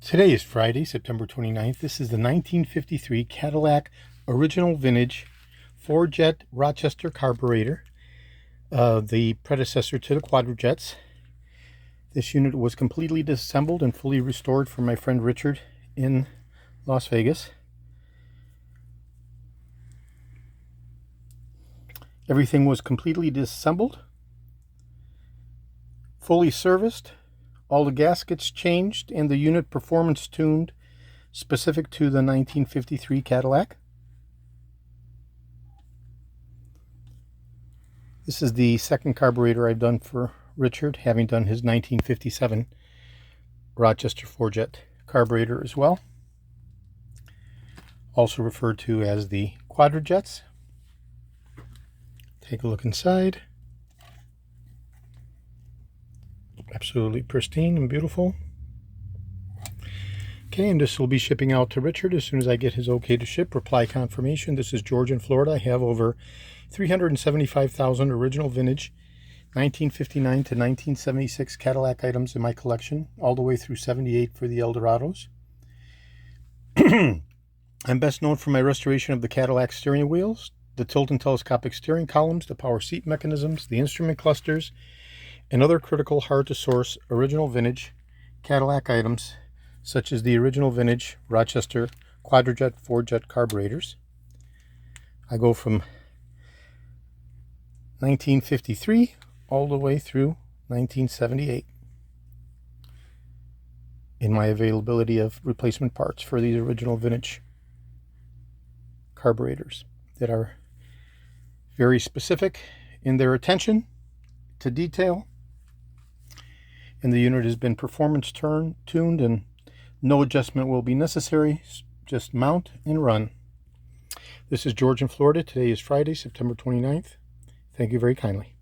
Today is Friday, September 29th. This is the 1953 Cadillac original vintage 4-jet Rochester carburetor, the predecessor to the Quadrajets. This unit was completely disassembled and fully restored from my friend Richard in Las Vegas. Everything was completely disassembled, fully serviced, all the gaskets changed, and the unit performance tuned specific to the 1953 Cadillac. This is the second carburetor I've done for Richard, having done his 1957 Rochester 4-jet carburetor as well, also referred to as the Quadrajets. Take a look inside. Absolutely pristine and beautiful. Okay, and this will be shipping out to Richard as soon as I get his okay to ship. Reply confirmation. This is George in Florida. I have over 375,000 original vintage 1959 to 1976 Cadillac items in my collection, all the way through 78 for the Eldorados. I'm best known for my restoration of the Cadillac steering wheels, the tilt and telescopic steering columns, the power seat mechanisms, the instrument clusters, and other critical, hard-to-source, original vintage Cadillac items, such as the original vintage Rochester Quadrajet 4-jet carburetors. I go from 1953 all the way through 1978 in my availability of replacement parts for these original vintage carburetors that are very specific in their attention to detail. And the unit has been performance tuned, and no adjustment will be necessary. Just mount and run. This is George in Florida. Today is Friday, September 29th. Thank you very kindly.